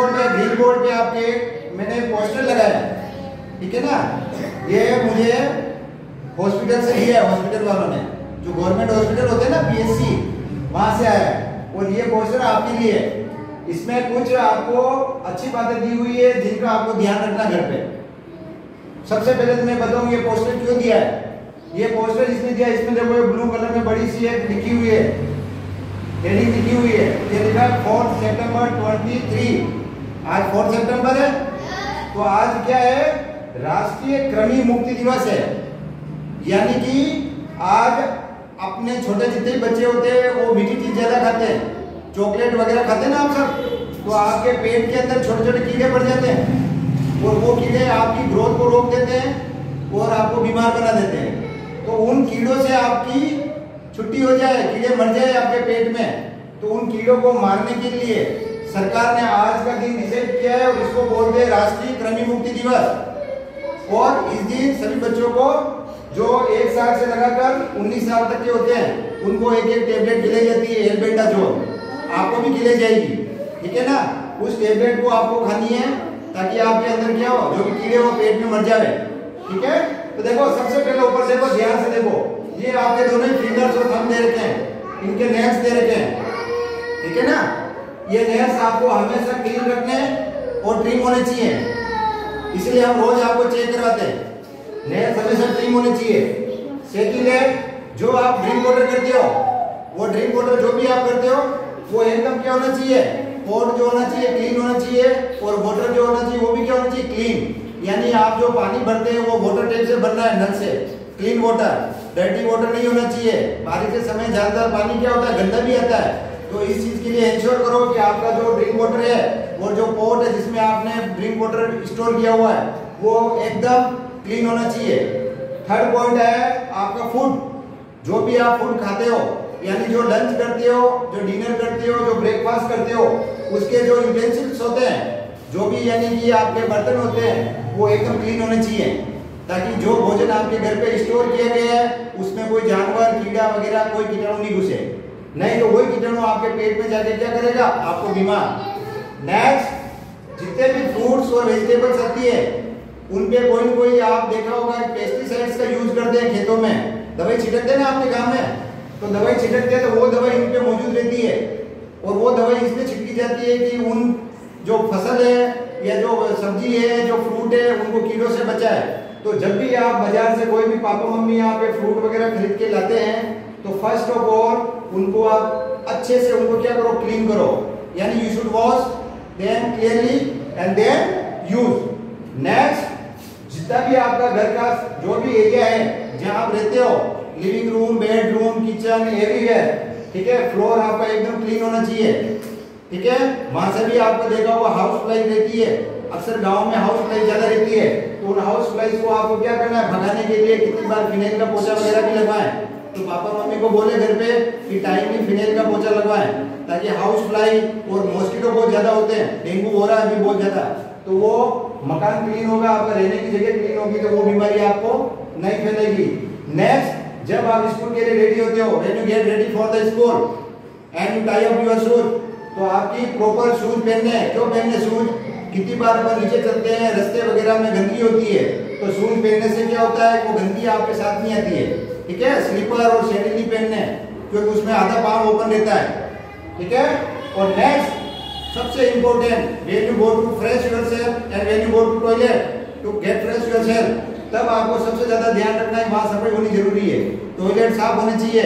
Green board पे आपके मैंने पोस्टर लगाया है, ठीक है ना। ये मुझे हॉस्पिटल से लिया है, हॉस्पिटल वालों ने, जो गवर्नमेंट हॉस्पिटल होते हैं ना पीएचसी, वहां से आया है। और ये पोस्टर आपके लिए है। इसमें कुछ आपको अच्छी बातें दी हुई है जिनका आपको ध्यान रखना घर पे। सबसे पहले तो मैं बताऊं ये पोस्टर क्यों दिया है। ये पोस्टर इसने दिया, इसमें देखो ये ब्लू कलर में बड़ी सी एक लिखी हुई है, हेडिंग लिखी हुई है। ये लिखा है 4 सितंबर 23। आज 4 सितंबर है, तो आज क्या है, राष्ट्रीय कृमि मुक्ति दिवस है। यानी कि आज अपने छोटे जितने बच्चे होते हैं वो मीठी चीज ज्यादा खाते हैं, चॉकलेट वगैरह खाते हैं ना आप सब, तो आपके पेट के अंदर छोटे छोटे कीड़े पड़ जाते हैं और वो कीड़े आपकी ग्रोथ को रोक देते हैं और आपको बीमार बना देते हैं। तो उन कीड़ों से आपकी छुट्टी हो जाए, कीड़े मर जाए आपके पेट में, तो उन कीड़ों को मारने के लिए सरकार ने आज का दिन डिसाइड किया है और इसको बोलते हैं राष्ट्रीय कृमि मुक्ति दिवस। और इस दिन सभी बच्चों को जो 1 साल से लगाकर 19 साल तक के होते हैं उनको एक एक टेबलेट खिलाई जाती है, एल्बेंडाजोल, आपको भी खिलाई जाएगी, ठीक है ना। उस टेबलेट को आपको खानी है ताकि आपके अंदर क्या हो, जो भी कीड़े हो पेट में मर जाए, ठीक है। तो देखो सबसे पहले ऊपर देखो, ध्यान से देखो, ये आपके दोनों फिंगर्स और थंब दे रखे हैं, इनके नेल्स दे रखे हैं, ठीक है ना। ये नेल्स आपको हमेशा क्लीन रखने और ट्रिम होने चाहिए, इसलिए हम रोज आपको चेक करवाते हैं। नेल्स हमेशा ट्रिम होने चाहिए। सेकंड है, जो आप ड्रिंक वाटर करते हो, वो ड्रिंक वाटर जो भी आप करते हो वो एकदम क्या होना चाहिए, पोर्ट जो होना चाहिए क्लीन होना चाहिए, और वाटर जो होना चाहिए वो भी क्या होना चाहिए, क्लीन। यानी आप जो पानी भरते हैं वो वाटर टैप से भरना है, नल से, क्लीन वाटर, डर्टी वाटर नहीं होना चाहिए। बारिश के समय ज्यादातर पानी क्या होता है, गंदा भी आता है, तो इस चीज के लिए इंश्योर करो कि आपका जो ड्रिंक वाटर है और जो पोर्ट है जिसमें आपने ड्रिंक वाटर स्टोर किया हुआ है वो एकदम क्लीन होना चाहिए। थर्ड पॉइंट है आपका फूड, जो भी आप फूड खाते हो, यानी जो लंच करते हो, जो डिनर करते हो, जो ब्रेकफास्ट करते हो, उसके जो यूटेंसिल्स होते हैं, जो भी यानी कि आपके बर्तन होते हैं वो एकदम क्लीन होने चाहिए, ताकि जो भोजन आपके घर पे स्टोर किया गया है उसमें कोई जानवर, कीड़ा वगैरह कोई कीटाणु नहीं घुसे, नहीं तो वही कीटाणु आपके पेट में जाके क्या करेगा, आपको बीमार। नेक्स्ट, जितने भी फ्रूट्स और वेजिटेबल्स आती है उनपे कोई न कोई आप देखा होगा पेस्टिसाइड्स का यूज करते हैं खेतों में, दवाई छिड़कते हैं ना आपके गांव में, तो दवाई छिड़कते हैं तो वो दवाई इन पे मौजूद रहती है और वो दवाई इसलिए छिड़की जाती है कि उन जो फसल है या जो सब्जी है, जो फ्रूट है, उनको कीड़ों से बचाए। तो जब भी आप बाजार से कोई भी पापा मम्मी यहाँ पे फ्रूट वगैरह खरीद के लाते हैं तो फर्स्ट ऑफ ऑल उनको आप अच्छे से उनको क्या करो, क्लीन करो, यानी you should wash then clearly and then use. Next, जितना भी आपका घर का जो भी एरिया है जहां आप रहते हो, living room, bedroom, kitchen, everywhere, ठीक है, फ्लोर आपका एकदम क्लीन होना चाहिए, ठीक है। वहां से भी आपको देखा होगा हाउस फ्लाई रहती है, अक्सर गांव में हाउस फ्लाई ज्यादा रहती है, तो उन हाउस फ्लाइज को आपको क्या करना है, भगाने के लिए कितनी बार फिनाइल का पोछा वगैरह भी लगवाएं। तो पापा मम्मी को बोले घर पे कि टाइमली फिनाइल का पोछा लगवाएं, ताकि हाउस फ्लाई और मॉस्किटो बहुत ज्यादा होते हैं, डेंगू हो रहा है अभी बहुत ज्यादा, तो वो मकान क्लीन होगा, आपका रहने की जगह क्लीन होगी, तो वो बीमारी आपको नहीं फैलेगी। नेक्स्ट, जब आप स्कूल के लिए रेडी होते हो, when you get ready for the school and you tie up your shoes, तो आपकी प्रॉपर शूज पहनने हैं। क्यों पहनने शूज, कितनी बार अपन नीचे चलते हैं, रास्ते वगैरह में गंदगी होती है, तो शूज पहनने से क्या होता है, वो गंदगी आपके साथ नहीं आती है, ठीक है। स्लीपर और सैंडल नहीं पहनने, क्योंकि उसमें आधा पाँव ओपन रहता है, ठीक है। और नेक्स्ट, सबसे important, when you go to fresh yourself and when you go to toilet to get fresh yourself, तब आपको सबसे ज्यादा ध्यान रखना है वहां सफाई होनी जरूरी है, टॉयलेट साफ होने चाहिए।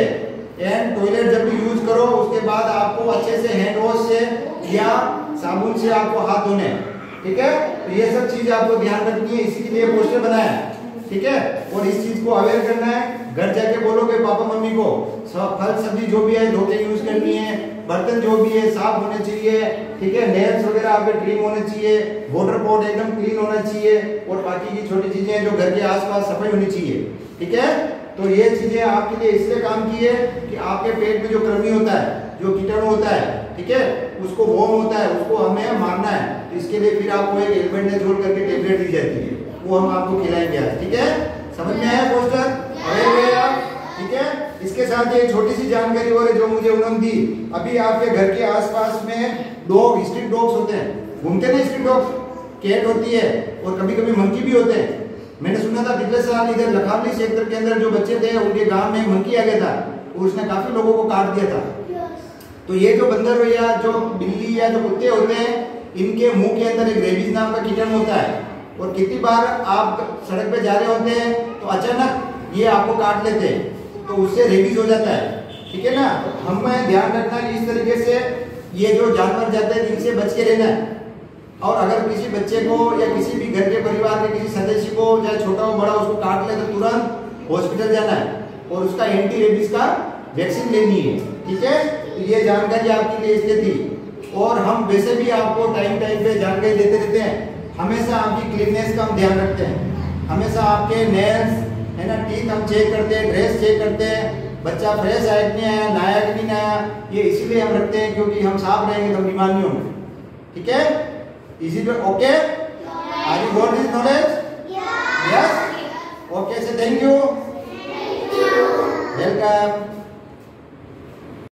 एंड टॉयलेट जब भी यूज करो उसके बाद आपको अच्छे से हैंड वॉश से या साबुन से आपको हाथ धोने, ठीक है। तो ये सब चीज आपको ध्यान रखनी है, इसी के लिए पोस्टर बनाया है, ठीक है। और इस चीज को अवेयर करना है, घर जाके बोलोगे पापा मम्मी को, सब फल सब्जी जो भी है धो के यूज करनी है, बर्तन जो भी है साफ होने चाहिए, ठीक है, नेल्स वगैरह आपके क्लीन होने चाहिए, वाटर पॉट एकदम क्लीन होना चाहिए, और बाकी की छोटी चीजें जो घर के आसपास सफाई होनी चाहिए, ठीक है। तो ये चीजें आपके लिए इसलिए काम की है कि आपके पेट में जो कृमि होता है, जो कीटाणु होता है, ठीक है, उसको वॉर्म होता है, उसको हमें मारना है, तो इसके लिए फिर आपको एक एल्बेंडाजोल करके टेबलेट दी जाती है, वो हम आपको खिलाएंगे आज, ठीक है। समझ में आया पोस्टर, ठीक है। इसके साथ ये छोटी सी जानकारी और है जो मुझे उन्होंने दी, अभी आपके घर के आसपास में डॉग, स्ट्रीट डॉग्स होते हैं, घूमते ना स्ट्रीट डॉग, कैट होती है और कभी कभी मंकी भी होते हैं। मैंने सुना था पिछले साल इधर लखावली सेक्टर के अंदर जो बच्चे थे उनके गांव में मंकी आ गया था और उसने काफी लोगों को काट दिया था। तो ये जो बंदर या जो बिल्ली या जो कुत्ते होते हैं, इनके मुंह के अंदर एक रेबीज नाम का कीटाणु होता है और कितनी बार आप सड़क पे जा रहे होते हैं तो अचानक ये आपको काट लेते हैं, तो उससे रेबीज हो जाता है। ठीक है ना, हमें ध्यान रखना है इस तरीके से ये जो जानवर जाते हैं इनसे बच के रहना है। और अगर किसी बच्चे को या किसी भी घर के परिवार के किसी सदस्य को, चाहे छोटा हो बड़ा, उसको काट ले तो तुरंत हॉस्पिटल जाना है और उसका एंटी रेबीज का वैक्सीन लेनी है। ठीक है, तो ये जानकारी आपके लिए इसलिए थी। और हम वैसे भी आपको टाइम टाइम पे जानकारी देते रहते हैं। हमेशा आपकी क्लीननेस का हम ध्यान रखते हैं, हमेशा आपके नेल्स है ना, टीथ हम चेक करते हैं, ड्रेस चेक करते हैं, बच्चा फ्रेश आया कि नहीं आया, नहाया कि नहीं नहाया, ये इसीलिए हम रखते हैं क्योंकि हम साफ रहेंगे तो बीमार नहीं होंगे। ठीक है, is it okay? Are you got this knowledge? Yes? Okay, say thank you, welcome.